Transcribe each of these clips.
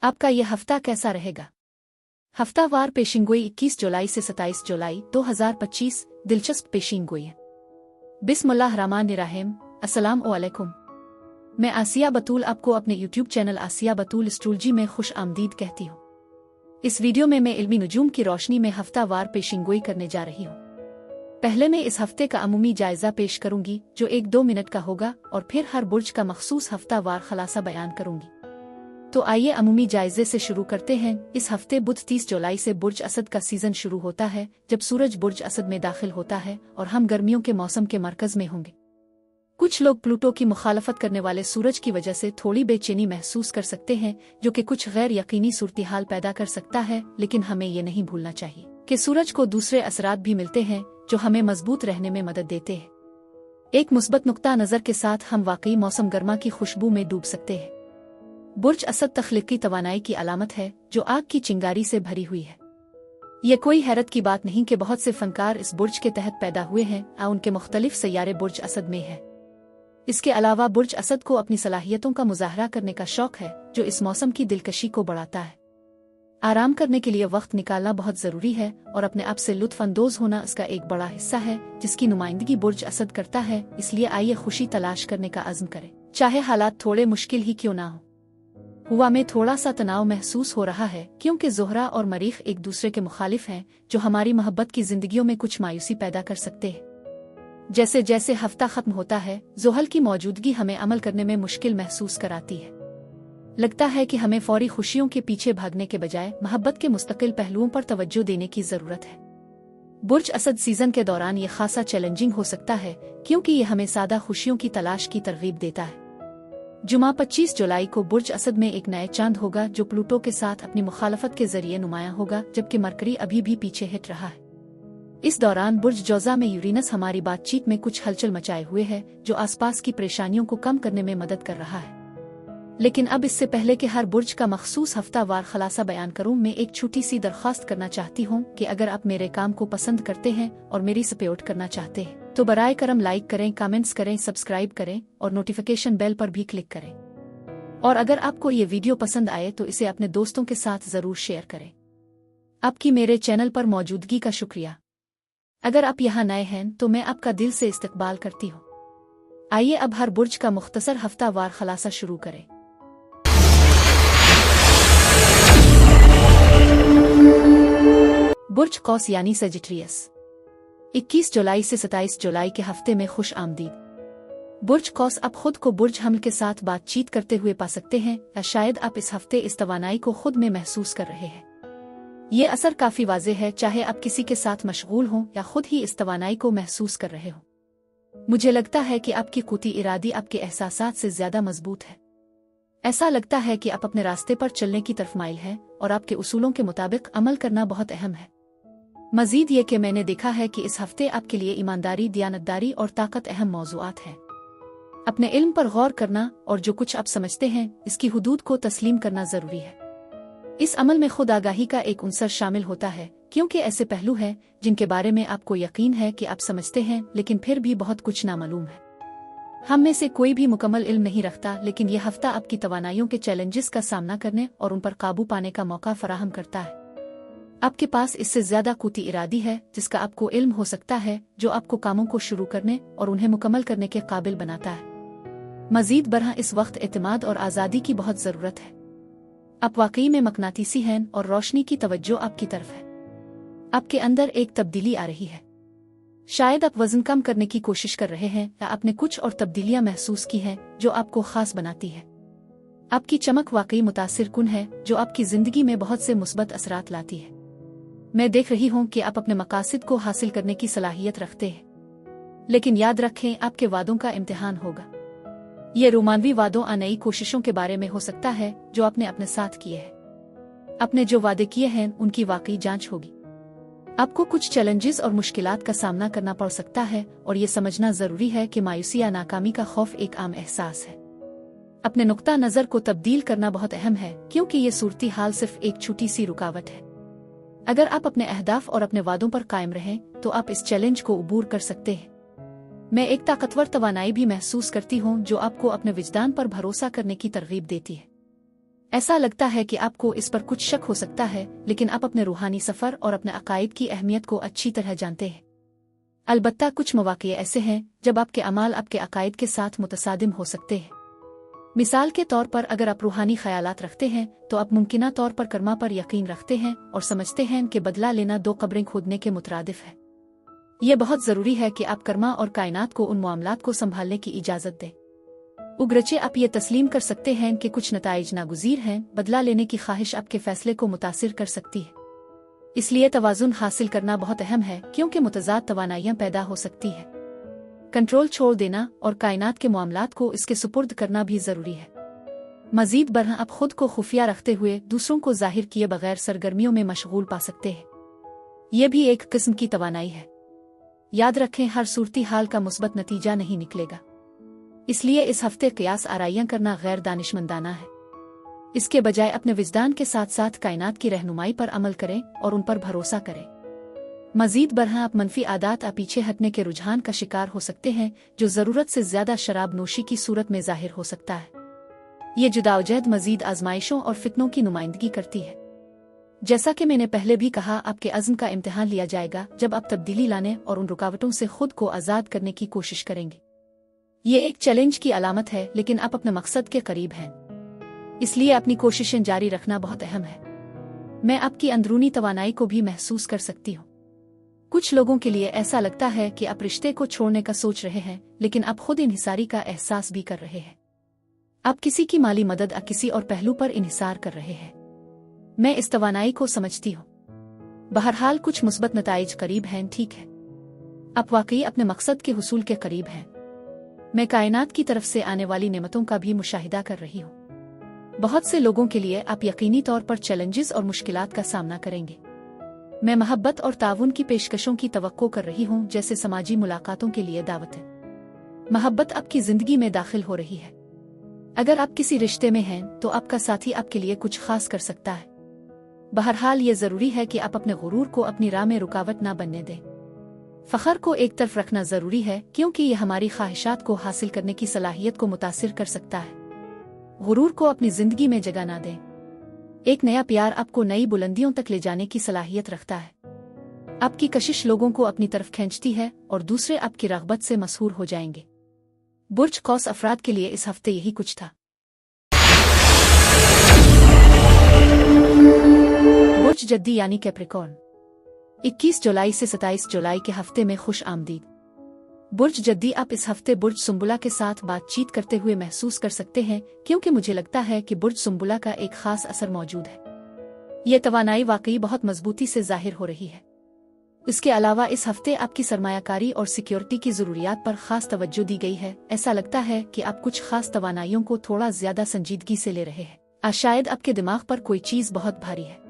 आपका यह हफ्ता कैसा रहेगा? हफ्तावार पेशिंगोई 21 जुलाई से 27 जुलाई 2025 दिलचस्प पेशिंगोई है। बिस्मिल्लाहिर्रहमानिर्रहीम। अस्सलाम वालेकुम। मैं आसिया बतूल आपको अपने YouTube चैनल आसिया बतूल एस्ट्रोलॉजी में खुश आमदीद कहती हूँ। इस वीडियो में मैं इल्मी नुजूम की रोशनी में हफ्तावार पेशिंगोई करने जा रही हूँ। पहले मैं इस हफ्ते का अमूमी जायजा पेश करूंगी जो 1-2 मिनट का होगा और फिर हर बुर्ज का मखसूस हफ्तावार खलासा बयान करूंगी। तो आइए अमूमी जायजे से शुरू करते हैं। इस हफ्ते बुध 30 जुलाई से बुर्ज असद का सीजन शुरू होता है, जब सूरज बुर्ज असद में दाखिल होता है और हम गर्मियों के मौसम के मरकज में होंगे। कुछ लोग प्लूटो की मुखालफत करने वाले सूरज की वजह से थोड़ी बेचैनी महसूस कर सकते हैं, जो कि कुछ गैर यकीनी सूरत-ए-हाल पैदा कर सकता है, लेकिन हमें ये नहीं भूलना चाहिए कि सूरज को दूसरे असरात भी मिलते हैं जो हमें मजबूत रहने में मदद देते हैं। एक मुस्बत नुक्ता नजर के साथ हम वाकई मौसम गर्मा की खुशबू में डूब सकते हैं। बुर्ज असद तख्लीकी तवानाई की अलामत है जो आग की चिंगारी से भरी हुई है। ये कोई हैरत की बात नहीं कि बहुत से फनकार इस बुर्ज के तहत पैदा हुए हैं और उनके मुख्तलिफ सैयारे बुर्ज असद में है। इसके अलावा बुर्ज असद को अपनी सलाहियतों का मुजाहरा करने का शौक है, जो इस मौसम की दिलकशी को बढ़ाता है। आराम करने के लिए वक्त निकालना बहुत जरूरी है और अपने आप से लुत्फ अंदोज होना इसका एक बड़ा हिस्सा है, जिसकी नुमाइंदगी बुर्ज असद करता है। इसलिए आइए खुशी तलाश करने का अज़्म करें, चाहे हालात थोड़े मुश्किल ही क्यों ना हो। हुआ में थोड़ा सा तनाव महसूस हो रहा है क्योंकि ज़ोहरा और मरीख एक दूसरे के मुखालिफ हैं, जो हमारी मोहब्बत की जिंदगियों में कुछ मायूसी पैदा कर सकते हैं। जैसे जैसे हफ्ता खत्म होता है, ज़ोहल की मौजूदगी हमें अमल करने में मुश्किल महसूस कराती है। लगता है कि हमें फौरी खुशियों के पीछे भागने के बजाय मोहब्बत के मुस्तकिल पहलुओं पर तवज्जो देने की जरूरत है। बुर्ज असद सीजन के दौरान ये खासा चैलेंजिंग हो सकता है क्योंकि ये हमें सादा खुशियों की तलाश की तरगीब देता है। जुमा 25 जुलाई को बुर्ज असद में एक नए चांद होगा जो प्लूटो के साथ अपनी मुखालफत के जरिए नुमाया होगा, जबकि मरकरी अभी भी पीछे हट रहा है। इस दौरान बुर्ज जौजा में यूरेनस हमारी बातचीत में कुछ हलचल मचाए हुए है, जो आसपास की परेशानियों को कम करने में मदद कर रहा है। लेकिन अब इससे पहले कि हर बुर्ज का मखसूस हफ्तावार खलासा बयान करूं, मैं एक छोटी सी दरख्वास्त करना चाहती हूं कि अगर आप मेरे काम को पसंद करते हैं और मेरी सपोर्ट करना चाहते हैं तो बराए करम लाइक करें, कमेंट्स करें, सब्सक्राइब करें और नोटिफिकेशन बेल पर भी क्लिक करें। और अगर आपको ये वीडियो पसंद आए तो इसे अपने दोस्तों के साथ जरूर शेयर करें। आपकी मेरे चैनल पर मौजूदगी का शुक्रिया। अगर आप यहाँ नए हैं तो मैं आपका दिल से इस्तकबाल करती हूँ। आइए अब हर बुर्ज का मुख्तसर हफ्तावार खलासा शुरू करें। बुर्ज कौस यानी सेजिटेरियस 21 जुलाई से 27 जुलाई के हफ्ते में खुश आमदीद। बुर्ज कौस आप खुद को बुर्ज हमल के साथ बातचीत करते हुए पा सकते हैं, या शायद आप इस हफ्ते इस तवानाई को खुद में महसूस कर रहे हैं। ये असर काफी वाज़ेह है, चाहे आप किसी के साथ मशगूल हों या खुद ही इस तवानाई को महसूस कर रहे हो। मुझे लगता है कि आपकी क़ुव्वती इरादी आपके एहसासात से ज्यादा मजबूत है। ऐसा लगता है कि आप अपने रास्ते पर चलने की तरफ माइल हैं और आपके उसूलों के मुताबिक अमल करना बहुत अहम है। मजीद ये कि मैंने देखा है कि इस हफ्ते आपके लिए ईमानदारी, दियानतदारी और ताकत अहम मौज़ूआत हैं। अपने इल्म पर गौर करना और जो कुछ आप समझते हैं इसकी हुदूद को तस्लीम करना जरूरी है। इस अमल में खुद आगाही का एक उनसर शामिल होता है, क्योंकि ऐसे पहलू हैं जिनके बारे में आपको यकीन है कि आप समझते हैं, लेकिन फिर भी बहुत कुछ नामालूम है। हम में से कोई भी मुकम्मल इल्म नहीं रखता, लेकिन यह हफ्ता आपकी तवानाइयों के चैलेंजेस का सामना करने और उन पर काबू पाने का मौका फराहम करता है। आपके पास इससे ज्यादा क़ुव्वती इरादी है जिसका आपको इल्म हो सकता है, जो आपको कामों को शुरू करने और उन्हें मुकम्मल करने के काबिल बनाता है। मजीद बरहा इस वक्त एतमाद और आज़ादी की बहुत ज़रूरत है। आप वाकई में मकनातीसी हैं और रोशनी की तवज्जो आपकी तरफ है। आपके अंदर एक तब्दीली आ रही है। शायद आप वजन कम करने की कोशिश कर रहे हैं या आपने कुछ और तब्दीलियां महसूस की हैं जो आपको खास बनाती है। आपकी चमक वाकई मुतासिर कुन है, जो आपकी जिंदगी में बहुत से मुस्बत असरात लाती है। मैं देख रही हूँ कि आप अपने मकासद को हासिल करने की सलाहियत रखते हैं, लेकिन याद रखें आपके वादों का इम्तिहान होगा। ये रोमानवी वादों और नई कोशिशों के बारे में हो सकता है जो आपने अपने साथ किए हैं। आपने जो वादे किए हैं उनकी वाकई जांच होगी। आपको कुछ चैलेंजेस और मुश्किलात का सामना करना पड़ सकता है और ये समझना जरूरी है कि मायूसी या नाकामी का खौफ एक आम एहसास है। अपने नुक्ता नजर को तब्दील करना बहुत अहम है, क्योंकि ये सूरती हाल सिर्फ एक छोटी सी रुकावट है। अगर आप अपने अहदाफ और अपने वादों पर कायम रहें तो आप इस चैलेंज को अबूर कर सकते हैं। मैं एक ताकतवर तवानाई भी महसूस करती हूँ जो आपको अपने विजदान पर भरोसा करने की तरगीब देती है। ऐसा लगता है कि आपको इस पर कुछ शक हो सकता है, लेकिन आप अपने रूहानी सफ़र और अपने अकायद की अहमियत को अच्छी तरह जानते हैं। अलबत्ता कुछ मौक़े ऐसे हैं जब आपके अमाल आपके अकायद के साथ मुतसादिम हो सकते हैं। मिसाल के तौर पर अगर आप रूहानी ख्यालात रखते हैं तो आप मुमकिना तौर पर कर्मा पर यकीन रखते हैं और समझते हैं कि बदला लेना 2 कब्रें खोदने के मुतरादिफ है। यह बहुत ज़रूरी है कि आप कर्मा और कायनात को उन मामलात को संभालने की इजाज़त दें। उगरचे आप ये तस्लीम कर सकते हैं कि कुछ नताइज नागुज़ीर हैं, बदला लेने की ख्वाहिश आपके फ़ैसले को मुतासिर कर सकती है। इसलिए तवाज़ुन हासिल करना बहुत अहम है, क्योंकि मुतज़ाद तवानाइयाँ पैदा हो सकती है। कंट्रोल छोड़ देना और कायनात के मामलात को इसके सुपुर्द करना भी ज़रूरी है। मज़ीद बरह आप खुद को खुफिया रखते हुए दूसरों को ज़ाहिर किए बगैर सरगर्मियों में मशगूल पा सकते हैं। यह भी एक किस्म की तवानाई है। याद रखें, हर सूरती हाल का मुस्बत नतीजा नहीं निकलेगा। इसलिए इस हफ्ते क़ियास आराइयाँ करना गैर दानिशमंदाना है। इसके बजाय अपने विजदान के साथ साथ कायनात की रहनुमाई पर अमल करें और उन पर भरोसा करें। मज़ीद बरह आप मनफी आदात पीछे हटने के रुझान का शिकार हो सकते हैं, जो ज़रूरत से ज़्यादा शराब नोशी की सूरत में ज़ाहिर हो सकता है। ये जुदावजहद मज़ीद आजमाइशों और फितनों की नुमाइंदगी करती है। जैसा कि मैंने पहले भी कहा, आपके अज़्म का इम्तिहान लिया जाएगा जब आप तब्दीली लाने और उन रुकावटों से खुद को आज़ाद करने की कोशिश करेंगे। ये एक चैलेंज की अलामत है, लेकिन आप अपने मकसद के करीब हैं। इसलिए अपनी कोशिशें जारी रखना बहुत अहम है। मैं आपकी अंदरूनी तवानाई को भी महसूस कर सकती हूँ। कुछ लोगों के लिए ऐसा लगता है कि आप रिश्ते को छोड़ने का सोच रहे हैं, लेकिन आप खुद इन्हिसारी का एहसास भी कर रहे हैं। आप किसी की माली मदद या किसी और पहलू पर इन्हिसार कर रहे हैं। मैं इस तवानाई को समझती हूँ। बहरहाल कुछ मुस्बत नताइज करीब हैं, ठीक है। आप वाकई अपने मकसद के हुसूल के करीब हैं। मैं कायनात की तरफ से आने वाली नेमतों का भी मुशाहिदा कर रही हूँ। बहुत से लोगों के लिए आप यकीनी तौर पर चैलेंजेस और मुश्किलात का सामना करेंगे। मैं मोहब्बत और ताउन की पेशकशों की तवक्को कर रही हूँ, जैसे समाजी मुलाकातों के लिए दावत है। मोहब्बत आपकी जिंदगी में दाखिल हो रही है। अगर आप किसी रिश्ते में हैं तो आपका साथी आपके लिए कुछ खास कर सकता है। बहरहाल ये ज़रूरी है कि आप अपने गुरूर को अपनी राह में रुकावट ना बनने दें। फ़ख्र को एक तरफ रखना ज़रूरी है, क्योंकि यह हमारी ख्वाहिशात को हासिल करने की सलाहियत को मुतासिर कर सकता है। गुरूर को अपनी जिंदगी में जगह ना दें। एक नया प्यार आपको नई बुलंदियों तक ले जाने की सलाहियत रखता है। आपकी कशिश लोगों को अपनी तरफ खींचती है और दूसरे आपकी रग़बत से मसहूर हो जाएंगे। बुर्ज कौस अफराद के लिए इस हफ्ते यही कुछ था। बुर्ज जद्दी यानी कैप्रिकॉर्न, 21 जुलाई से 27 जुलाई के हफ्ते में खुश आमदीद। बुर्ज जद्दी, आप इस हफ्ते बुर्ज सुंबुला के साथ बातचीत करते हुए महसूस कर सकते हैं, क्योंकि मुझे लगता है कि बुर्ज सुंबुला का एक खास असर मौजूद है। यह तवानाई वाकई बहुत मजबूती से जाहिर हो रही है। इसके अलावा इस हफ्ते आपकी सरमायाकारी और सिक्योरिटी की ज़रूरियात पर खास तवज्जो दी गई है। ऐसा लगता है कि आप कुछ खास तवानाइयों को थोड़ा ज्यादा संजीदगी से ले रहे हैं। शायद आपके दिमाग पर कोई चीज़ बहुत भारी है।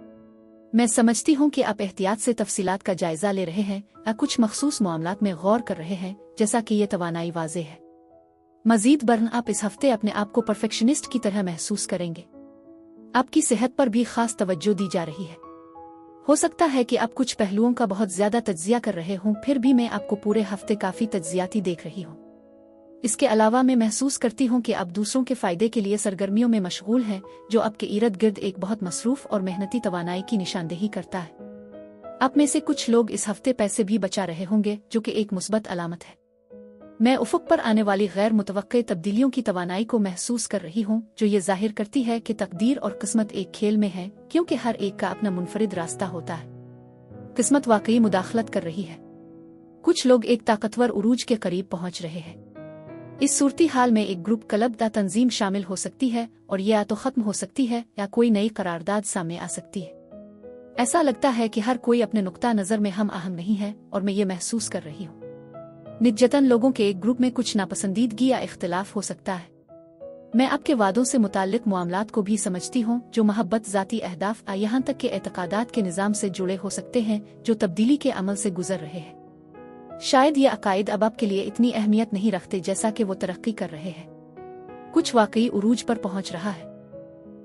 मैं समझती हूँ कि आप एहतियात से तफसीलात का जायजा ले रहे हैं या कुछ मखसूस मामलात में गौर कर रहे हैं, जैसा कि ये तवानाई वाज़े है। मज़ीद बरन आप इस हफ्ते अपने आप को परफेक्शनिस्ट की तरह महसूस करेंगे। आपकी सेहत पर भी खास तवज्जो दी जा रही है। हो सकता है कि आप कुछ पहलुओं का बहुत ज्यादा तज्जिया कर रहे हों, फिर भी मैं आपको पूरे हफ्ते काफी तज्जियाती देख रही हूँ। इसके अलावा मैं महसूस करती हूँ कि आप दूसरों के फायदे के लिए सरगर्मियों में मशगूल हैं, जो आपके इर्द गिर्द एक बहुत मसरूफ और मेहनती तवानाई की निशानदेही करता है। आप में से कुछ लोग इस हफ्ते पैसे भी बचा रहे होंगे, जो कि एक मुस्बत अलामत है। मैं उफ़ुक़ पर आने वाली गैर मुतवक्के तब्दीलियों की तवानाई को महसूस कर रही हूँ, जो ये जाहिर करती है कि तकदीर और किस्मत एक खेल में है, क्योंकि हर एक का अपना मुनफरिद रास्ता होता है। किस्मत वाकई मुदाखलत कर रही है। कुछ लोग एक ताकतवर उरूज के करीब पहुँच रहे हैं। इस सूरती हाल में एक ग्रुप क्लब या तंजीम शामिल हो सकती है, और यह या तो ख़त्म हो सकती है या कोई नई करारदाद सामने आ सकती है। ऐसा लगता है कि हर कोई अपने नुक्ता नज़र में हम आहम नहीं है, और मैं ये महसूस कर रही हूँ। निजतन लोगों के एक ग्रुप में कुछ नापसंदीदगी या इख्तिलाफ हो सकता है। मैं आपके वादों से मुताल्लिक मामलात को भी समझती हूँ, जो मोहब्बत, ज़ाती अहदाफ यहाँ तक के एतकादात के निज़ाम से जुड़े हो सकते हैं, जो तब्दीली के अमल से गुजर रहे हैं। शायद ये अकायद अब आपके लिए इतनी अहमियत नहीं रखते जैसा कि वो तरक्की कर रहे हैं। कुछ वाकई उरूज पर पहुंच रहा है।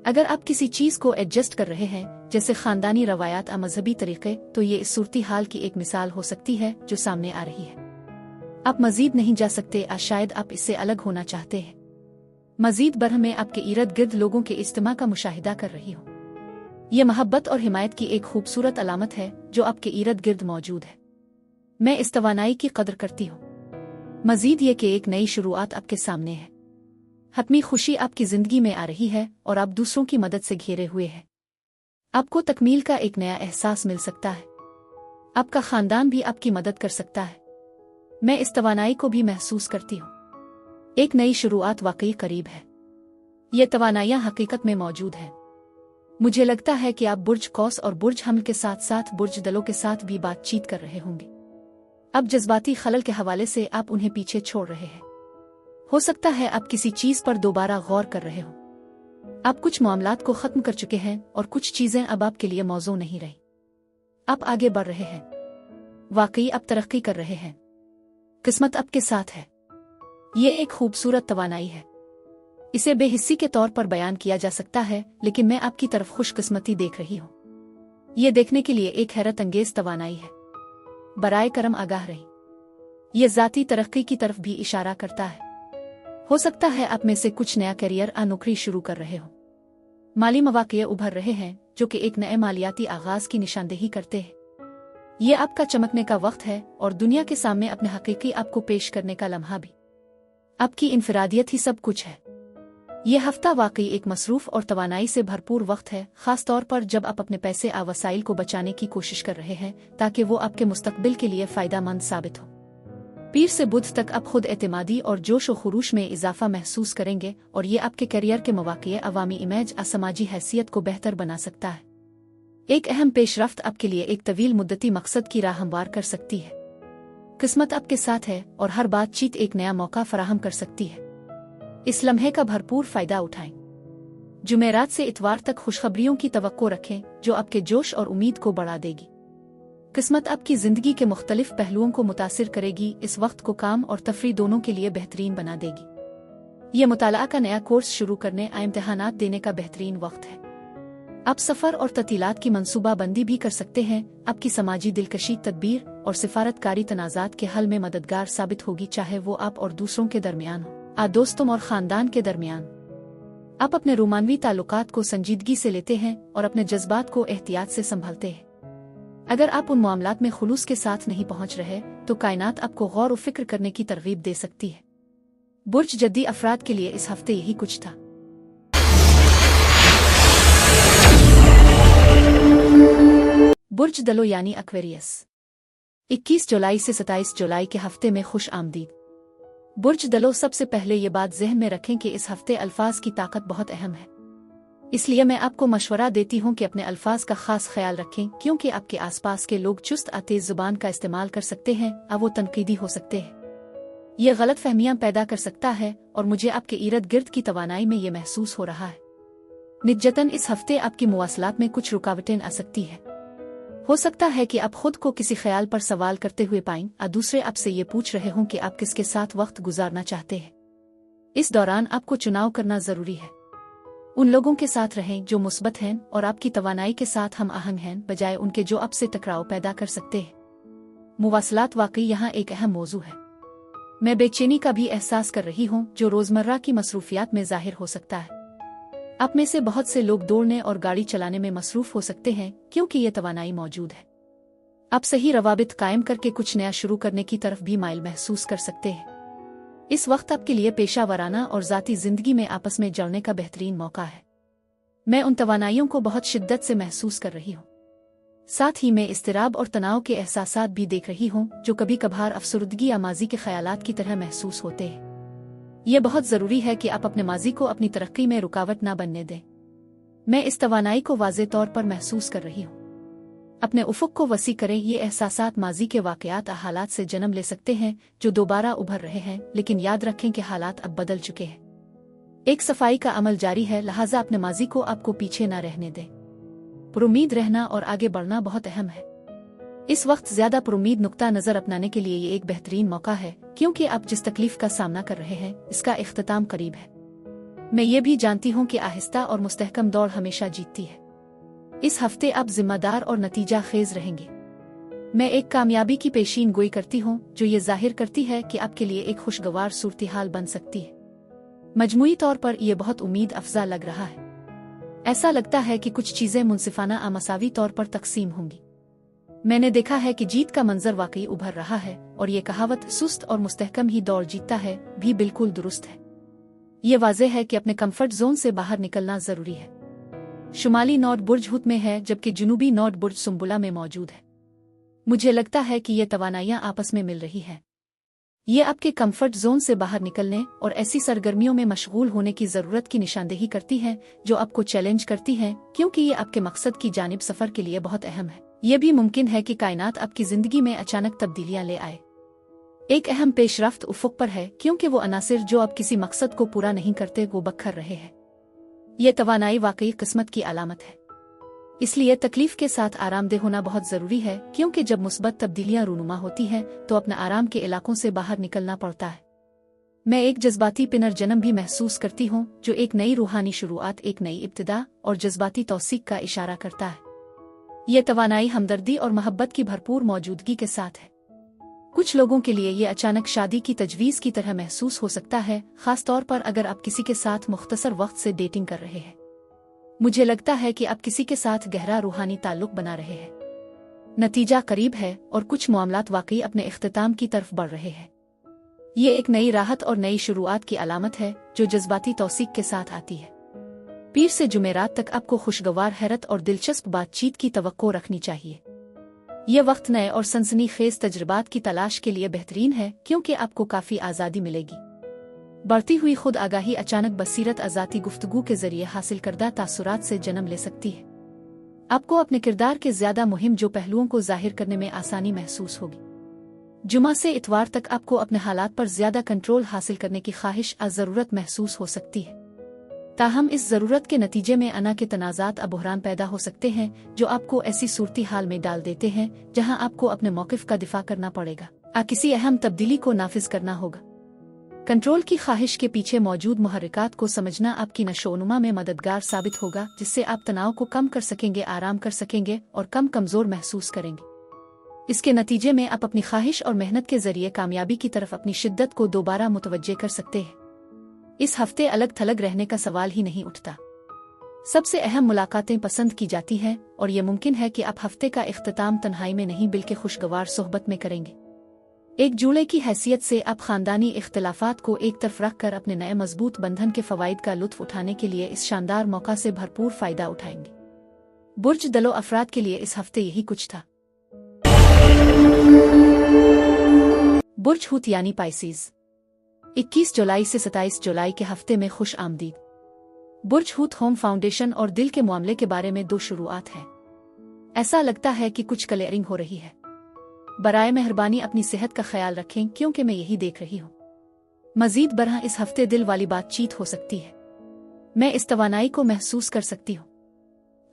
अगर आप किसी चीज़ को एडजस्ट कर रहे हैं, जैसे खानदानी रवायात या मजहबी तरीके, तो ये इस सूरती हाल की एक मिसाल हो सकती है जो सामने आ रही है। आप मजीद नहीं जा सकते, शायद आप इससे अलग होना चाहते हैं। मजीद बरह में आपके इर्द गिर्द लोगों के इज्तिमा का मुशाहिदा कर रही हूँ। ये मोहब्बत और हिमायत की एक खूबसूरत अलामत है जो आपके इर्द गिर्द मौजूद है। मैं इस तवानाई की कदर करती हूँ। मजीद ये कि एक नई शुरुआत आपके सामने है। हतमी खुशी आपकी जिंदगी में आ रही है और आप दूसरों की मदद से घेरे हुए हैं। आपको तकमील का एक नया एहसास मिल सकता है। आपका खानदान भी आपकी मदद कर सकता है। मैं इस तवानाई को भी महसूस करती हूँ। एक नई शुरुआत वाकई करीब है। ये तवानाइयाँ हकीकत में मौजूद हैं। मुझे लगता है कि आप बुर्ज कौस और बुर्ज हमल के साथ साथ बुर्ज दलों के साथ भी बातचीत कर रहे होंगे। अब जज्बाती खलल के हवाले से आप उन्हें पीछे छोड़ रहे हैं। हो सकता है आप किसी चीज पर दोबारा गौर कर रहे हो। आप कुछ मामलात को खत्म कर चुके हैं और कुछ चीजें अब आपके लिए मौजू नहीं रही। आप आगे बढ़ रहे हैं। वाकई आप तरक्की कर रहे हैं। किस्मत आपके साथ है। ये एक खूबसूरत तवानाई है। इसे बेहिस्सी के तौर पर बयान किया जा सकता है, लेकिन मैं आपकी तरफ खुशकिस्मती देख रही हूँ। ये देखने के लिए एक हैरत अंगेज तवानाई है। बराए करम आगाह रही। ये ज़ाती तरक्की की तरफ भी इशारा करता है। हो सकता है आप में से कुछ नया करियर या नौकरी शुरू कर रहे हो। माली मौक़े उभर रहे हैं जो कि एक नए मालियाती आगाज की निशानदेही करते हैं। ये आपका चमकने का वक्त है और दुनिया के सामने अपने हकीकी आपको पेश करने का लम्हा भी। आपकी इनफरादियत ही सब कुछ है। यह हफ्ता वाकई एक मसरूफ और तवानाई से भरपूर वक्त है, खास तौर पर जब आप अपने पैसे आ वसाइल को बचाने की कोशिश कर रहे हैं ताकि वो आपके मुस्तकबिल के लिए फ़ायदेमंद साबित हो। पीर से बुध तक आप खुद एतमादी और जोश व खुरूश में इजाफा महसूस करेंगे और ये आपके करियर के मौक़े, अवामी इमेज और समाजी हैसियत को बेहतर बना सकता है। एक अहम पेशरफ्त आपके लिए एक तवील मुद्दती मकसद की राह हमवार कर सकती है। किस्मत आपके साथ है और हर बातचीत एक नया मौका फराहम कर सकती है। इस लम्हे का भरपूर फायदा उठाएं। जुमेरात से इतवार तक खुशखबरियों की तवक्को रखें जो आपके जोश और उम्मीद को बढ़ा देगी। किस्मत आपकी जिंदगी के मुख्तलिफ पहलुओं को मुतासिर करेगी। इस वक्त को काम और तफरी दोनों के लिए बेहतरीन बना देगी। यह मुताला का नया कोर्स शुरू करने या इम्तिहानात देने का बेहतरीन वक्त है। आप सफ़र और ततीलात की मनसूबाबंदी भी कर सकते हैं। आपकी समाजी दिलकशी, तदबीर और सिफारतकारी तनाज़ात के हल में मददगार साबित होगी, चाहे वो आप और दूसरों के दरमियान हो, दोस्तों और ख़ानदान के दरमियान। आप अपने रूमानवी ताल्लुकात को संजीदगी से लेते हैं और अपने जज्बात को एहतियात से संभालते हैं। अगर आप उन मामलात में खुलूस के साथ नहीं पहुंच रहे तो कायनात आपको गौर व फिक्र करने की तरगीब दे सकती है। बुर्ज जद्दी अफराद के लिए इस हफ्ते यही कुछ था। बुर्ज दलो यानी एक्वेरियस, 21 जुलाई से 27 जुलाई के हफ्ते में खुश आमदीद। बुर्ज दलो, सबसे पहले ये बात ज़हन में रखें कि इस हफ्ते अल्फाज की ताकत बहुत अहम है। इसलिए मैं आपको मशवरा देती हूँ कि अपने अल्फाज का खास ख्याल रखें, क्योंकि आपके आसपास के लोग चुस्त तेज जुबान का इस्तेमाल कर सकते हैं और वो तनकीदी हो सकते हैं। ये गलत फहमियाँ पैदा कर सकता है और मुझे आपके इर्द गिर्द की तवानाई में ये महसूस हो रहा है। निजतन इस हफ्ते आपकी मुवासलात में कुछ रुकावटें आ सकती है। हो सकता है कि आप खुद को किसी ख्याल पर सवाल करते हुए पाएं और दूसरे आपसे ये पूछ रहे हों कि आप किसके साथ वक्त गुजारना चाहते हैं। इस दौरान आपको चुनाव करना जरूरी है। उन लोगों के साथ रहें जो मुस्बत हैं और आपकी तवानाई के साथ हम आहंग हैं, बजाय उनके जो आपसे टकराव पैदा कर सकते हैं। मुवासलात वाकई यहाँ एक अहम मौजू है। मैं बेचैनी का भी एहसास कर रही हूँ जो रोजमर्रा की मसरूफियात में जाहिर हो सकता है। आप में से बहुत से लोग दौड़ने और गाड़ी चलाने में मसरूफ हो सकते हैं क्योंकि ये तवानाई मौजूद है। आप सही रवाबित कायम करके कुछ नया शुरू करने की तरफ भी माइल महसूस कर सकते हैं। इस वक्त आपके लिए पेशा वराना और ज़ाती ज़िंदगी में आपस में जुड़ने का बेहतरीन मौका है। मैं उन तवानाइयों को बहुत शिद्दत से महसूस कर रही हूँ। साथ ही मैं इस्तिराब और तनाव के एहसासात भी देख रही हूँ जो कभी कभार अफसरदगी या माजी के ख्यालात की तरह महसूस होते हैं। यह बहुत ज़रूरी है कि आप अपने माजी को अपनी तरक्की में रुकावट ना बनने दें। मैं इस तवानाई को वाज़े तौर पर महसूस कर रही हूँ। अपने उफ़ुक़ को वसी करें। ये एहसासात माजी के वाक़यात और हालात से जन्म ले सकते हैं जो दोबारा उभर रहे हैं, लेकिन याद रखें कि हालात अब बदल चुके हैं। एक सफाई का अमल जारी है, लिहाजा अपने माजी को आपको पीछे ना रहने दें। पुरुमीद रहना और आगे बढ़ना बहुत अहम है। इस वक्त ज़्यादा पुरुमीद नुक्ता नज़र अपनाने के लिए ये एक बेहतरीन मौका है, क्योंकि आप जिस तकलीफ का सामना कर रहे हैं इसका इख्तिताम करीब है। मैं ये भी जानती हूँ कि आहिस्ता और मुस्तहकम दौड़ हमेशा जीतती है। इस हफ्ते आप जिम्मेदार और नतीजा खेज रहेंगे। मैं एक कामयाबी की पेशीन गोई करती हूँ जो ये जाहिर करती है कि आपके लिए एक खुशगवार सूरत हाल बन सकती है। मजमूई तौर पर यह बहुत उम्मीद अफजा लग रहा है। ऐसा लगता है कि कुछ चीजें मुनसिफाना मसावी तौर पर तकसीम होंगी। मैंने देखा है कि जीत का मंजर वाकई उभर रहा है, और ये कहावत सुस्त और मुस्तहकम ही दौड़ जीतता है भी बिल्कुल दुरुस्त है। ये वाज़ेह है कि अपने कंफर्ट जोन से बाहर निकलना जरूरी है। शुमाली नॉर्ड बुर्ज हुत में है, जबकि जुनूबी नॉर्ड बुर्ज सुम्बुला में मौजूद है। मुझे लगता है कि ये तवानाइयां आपस में मिल रही हैं। ये आपके कंफर्ट जोन से बाहर निकलने और ऐसी सरगर्मियों में मशगूल होने की जरूरत की निशानदेही करती हैं जो आपको चैलेंज करती हैं, क्योंकि ये आपके मकसद की जानिब सफर के लिए बहुत अहम है। ये भी मुमकिन है कि कायनात आपकी जिंदगी में अचानक तब्दीलियां ले आए। एक अहम पेशरफ्त उफुक पर है, क्योंकि वो अनासिर जो अब किसी मकसद को पूरा नहीं करते वो बखर रहे हैं। ये तवानाई वाकई किस्मत की अलामत है। इसलिए तकलीफ के साथ आरामदेह होना बहुत जरूरी है, क्योंकि जब मुस्बत तब्दीलियां रूनुमा होती हैं तो अपने आराम के इलाकों से बाहर निकलना पड़ता है। मैं एक जज्बाती पुनर्जन्म भी महसूस करती हूँ, जो एक नई रूहानी शुरुआत, एक नई इब्तिदा और जज्बाती तौसीक का इशारा करता है। ये तवानाई हमदर्दी और मोहब्बत की भरपूर मौजूदगी के साथ है। कुछ लोगों के लिए ये अचानक शादी की तजवीज की तरह महसूस हो सकता है, खास तौर पर अगर आप किसी के साथ मुख्तसर वक्त से डेटिंग कर रहे हैं। मुझे लगता है कि आप किसी के साथ गहरा रूहानी ताल्लुक बना रहे हैं। नतीजा करीब है और कुछ मामलात वाकई अपने इख्तिताम की तरफ बढ़ रहे हैं। ये एक नई राहत और नई शुरुआत की अलामत है जो जज्बाती तौसीक के साथ आती है। पीर से जुमेरात तक आपको खुशगवार, हैरत और दिलचस्प बातचीत की तवक्को रखनी चाहिए। ये वक्त नए और सनसनीखेज तजुर्बात की तलाश के लिए बेहतरीन है, क्योंकि आपको काफी आज़ादी मिलेगी। बढ़ती हुई खुद आगाही अचानक बसीरत आज़ादी गुफ्तगू के जरिए हासिल करदा तासुरात से जन्म ले सकती है। आपको अपने किरदार के ज्यादा मुहिम जो पहलुओं को जाहिर करने में आसानी महसूस होगी। जुमा से इतवार तक आपको अपने हालात पर ज्यादा कंट्रोल हासिल करने की ख्वाहिश ज़रूरत महसूस हो सकती है। ताहम इस जरूरत के नतीजे में अना के तनाज़ात अब बहरान पैदा हो सकते हैं, जो आपको ऐसी सूरती हाल में डाल देते हैं जहां आपको अपने मौक़िफ़ का दिफा करना पड़ेगा या किसी अहम तब्दीली को नाफिज करना होगा। कंट्रोल की ख्वाहिश के पीछे मौजूद मुहर्रिकात को समझना आपकी नशोनुमा में मददगार साबित होगा, जिससे आप तनाव को कम कर सकेंगे, आराम कर सकेंगे और कम कमजोर महसूस करेंगे। इसके नतीजे में आप अपनी ख्वाहिश और मेहनत के जरिए कामयाबी की तरफ अपनी शिद्दत को दोबारा मुतवज्जे कर सकते हैं। इस हफ्ते अलग थलग रहने का सवाल ही नहीं उठता। सबसे अहम मुलाकातें पसंद की जाती हैं और ये मुमकिन है कि आप हफ्ते का इख्तिताम तन्हाई में नहीं बल्कि खुशगवार सोहबत में करेंगे। एक जूड़े की हैसियत से आप खानदानी इख्तिलाफात को एक तरफ रख कर अपने नए मजबूत बंधन के फवाइद का लुत्फ उठाने के लिए इस शानदार मौका से भरपूर फायदा उठाएंगे। बुर्ज दलो अफराद के लिए इस हफ्ते यही कुछ था। बुर्ज हुत यानी पाइसीज, 21 जुलाई से 27 जुलाई के हफ्ते में खुश आमदीद। बुर्ज हुत होम फाउंडेशन और दिल के मामले के बारे में 2 शुरुआत है। ऐसा लगता है कि कुछ क्लियरिंग हो रही है। बराए मेहरबानी अपनी सेहत का ख्याल रखें, क्योंकि मैं यही देख रही हूँ। मजीद बरह इस हफ्ते दिल वाली बातचीत हो सकती है। मैं इस तवानाई को महसूस कर सकती हूँ।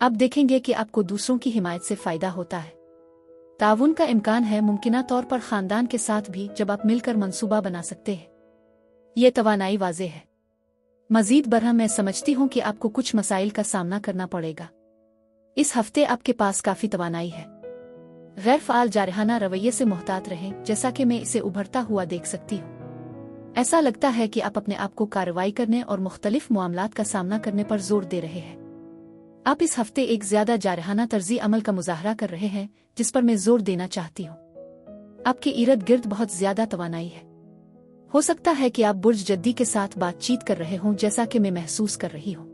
अब देखेंगे कि आपको दूसरों की हिमायत से फायदा होता है। ताउन का इम्कान है, मुमकिना तौर पर खानदान के साथ भी, जब आप मिलकर मंसूबा बना सकते हैं। ये तवानाई वाज़ेह है। मजीद बरह मैं समझती हूँ कि आपको कुछ मसाइल का सामना करना पड़ेगा। इस हफ्ते आपके पास काफी तवानाई है। गैर फ़ाल जारहाना रवैये से मुहतात रहें, जैसा कि मैं इसे उभरता हुआ देख सकती हूँ। ऐसा लगता है कि आप अपने आप को कार्रवाई करने और मुख्तलिफ मामलात का सामना करने पर जोर दे रहे हैं। आप इस हफ्ते एक ज्यादा जारहाना तर्जी अमल का मुजाहरा कर रहे हैं, जिस पर मैं जोर देना चाहती हूँ। आपके इर्द गिर्द बहुत ज्यादा तवानाई है। हो सकता है कि आप बुर्ज जद्दी के साथ बातचीत कर रहे हों, जैसा कि मैं महसूस कर रही हूँ।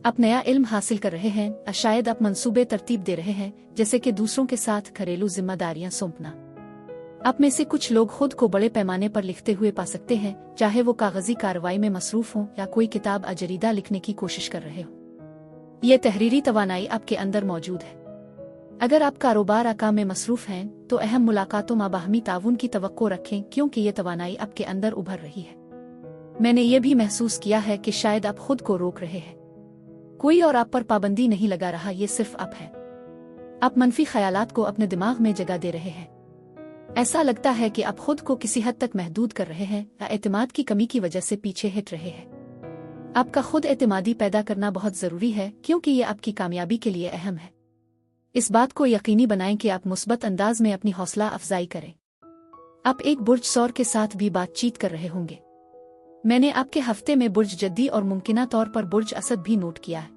आप नया इल्म हासिल कर रहे हैं, शायद आप मंसूबे तरतीब दे रहे हैं, जैसे कि दूसरों के साथ घरेलू जिम्मेदारियां सौंपना। आप में से कुछ लोग खुद को बड़े पैमाने पर लिखते हुए पा सकते हैं, चाहे वो कागजी कार्रवाई में मसरूफ हों या कोई किताब या जरीदा लिखने की कोशिश कर रहे हो। ये तहरीरी तवानाई आपके अंदर मौजूद है। अगर आप कारोबार या काम में मसरूफ हैं तो अहम मुलाकातों में बाहमी ताउन की तवक्को रखें, क्योंकि ये तवानाई आपके अंदर उभर रही है। मैंने ये भी महसूस किया है कि शायद आप खुद को रोक रहे हैं। कोई और आप पर पाबंदी नहीं लगा रहा, ये सिर्फ आप हैं। आप मनफी ख्यालात को अपने दिमाग में जगह दे रहे हैं। ऐसा लगता है कि आप खुद को किसी हद तक महदूद कर रहे हैं या एतमाद की कमी की वजह से पीछे हट रहे हैं। आपका खुद एतमादी पैदा करना बहुत जरूरी है, क्योंकि ये आपकी कामयाबी के लिए अहम है। इस बात को यकीनी बनाएं कि आप मुस्बत अंदाज में अपनी हौसला अफजाई करें। आप एक बुर्ज सौर के साथ भी बातचीत कर रहे होंगे। मैंने आपके हफ्ते में बुर्ज जद्दी और मुमकिना तौर पर बुर्ज असद भी नोट किया है।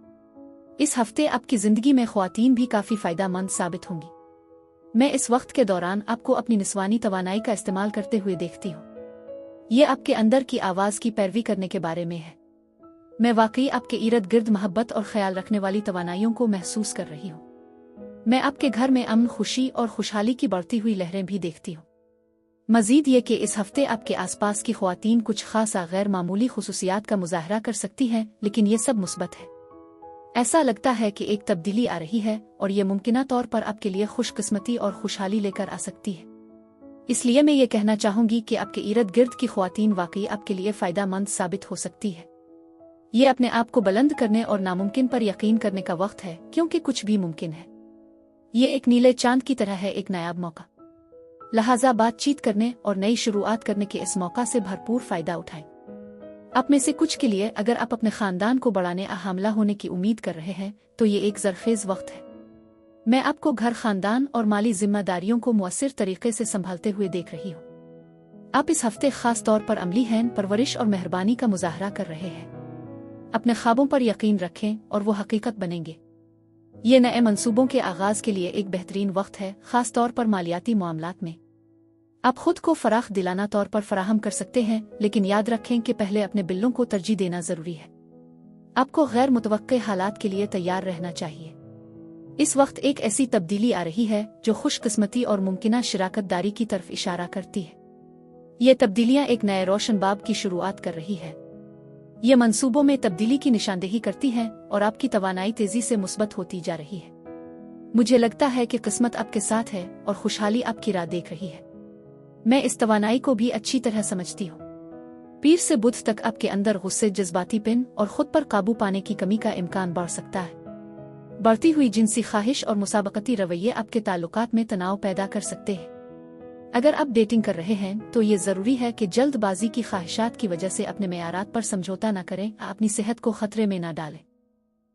इस हफ्ते आपकी जिंदगी में ख्वातीन भी काफी फायदेमंद साबित होंगी। मैं इस वक्त के दौरान आपको अपनी निस्वानी तवानाई का इस्तेमाल करते हुए देखती हूँ। ये आपके अंदर की आवाज की पैरवी करने के बारे में है। मैं वाकई आपके इर्द गिर्द मोहब्बत और ख्याल रखने वाली तवानाइयों को महसूस कर रही हूँ। मैं आपके घर में अमन, खुशी और खुशहाली की बढ़ती हुई लहरें भी देखती हूँ। मजीद ये कि इस हफ्ते आपके आसपास की ख्वातीन कुछ खासा गैर मामूली खुसूसियात का मुजाहरा कर सकती हैं, लेकिन ये सब मुस्बत है। ऐसा लगता है कि एक तब्दीली आ रही है और ये मुमकिना तौर पर आपके लिए खुशकिस्मती और खुशहाली लेकर आ सकती है। इसलिए मैं ये कहना चाहूंगी कि आपके इर्द गिर्द की ख्वातीन वाकई आपके लिए फायदेमंद साबित हो सकती है। ये अपने आप को बुलंद करने और नामुमकिन पर यकीन करने का वक्त है, क्योंकि कुछ भी मुमकिन है। ये एक नीले चांद की तरह है, एक नायाब मौका। लिहाजा बातचीत करने और नई शुरुआत करने के इस मौका से भरपूर फायदा उठाएं। आप में से कुछ के लिए अगर आप अपने खानदान को बढ़ाने या हमला होने की उम्मीद कर रहे हैं तो ये एक जरखेज वक्त है। मैं आपको घर, खानदान और माली जिम्मेदारियों को मुअस्सिर तरीके से संभालते हुए देख रही हूँ। आप इस हफ्ते खास तौर पर अमली हैं, परवरिश और मेहरबानी का मुजाहरा कर रहे हैं। अपने ख्वाबों पर यकीन रखें और वो हकीकत बनेंगे। ये नए मंसूबों के आगाज के लिए एक बेहतरीन वक्त है, खास तौर पर मालियाती मामलात में। आप खुद को फराख दिलाना तौर पर फराहम कर सकते हैं, लेकिन याद रखें कि पहले अपने बिल्लों को तरजीह देना जरूरी है। आपको गैर मुतवक्के हालात के लिए तैयार रहना चाहिए। इस वक्त एक ऐसी तब्दीली आ रही है जो खुशकिस्मती और मुमकिना शराकतदारी की तरफ इशारा करती है। ये तब्दीलियां एक नए रोशन बाब की शुरुआत कर रही है। ये मंसूबों में तब्दीली की निशानदेही करती है और आपकी तवानाई तेजी से मुस्बत होती जा रही है। मुझे लगता है कि किस्मत आपके साथ है और खुशहाली आपकी राह देख रही है। मैं इस तवानाई को भी अच्छी तरह समझती हूँ। पीर से बुध तक आपके अंदर गुस्से, जज्बातीपन और खुद पर काबू पाने की कमी का इम्कान बढ़ सकता है। बढ़ती हुई जिनसी ख्वाहिश और मुसाबकती रवैये आपके ताल्लुकात में तनाव पैदा कर सकते हैं। अगर आप डेटिंग कर रहे हैं तो ये जरूरी है कि जल्दबाजी की ख्वाहिशात की वजह से अपने मेयारात पर समझौता न करें, अपनी सेहत को खतरे में न डालें।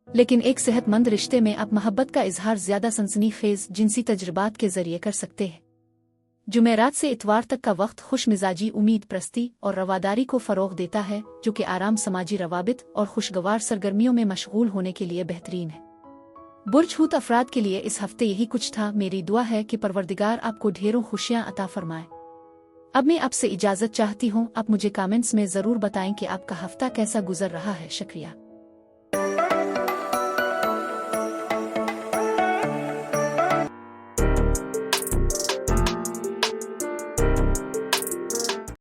लेकिन एक सेहतमंद रिश्ते में आप मोहब्बत का इजहार ज्यादा सनसनीखेज जिनसी तजुर्बात के जरिए कर सकते हैं। जुमेरात से इतवार तक का वक्त खुश मिजाजी, उम्मीद परस्ती और रवादारी को फरोग देता है, जो कि आराम, समाजी रवाबित और खुशगवार सरगर्मियों में मशगूल होने के लिए बेहतरीन है। बुर्ज हूत अफराद के लिए इस हफ्ते यही कुछ था। मेरी दुआ है कि परवरदिगार आपको ढेरों खुशियां अता फरमाए। अब मैं आपसे इजाजत चाहती हूँ। आप मुझे कमेंट्स में जरूर बताएं कि आपका हफ्ता कैसा गुजर रहा है। शुक्रिया।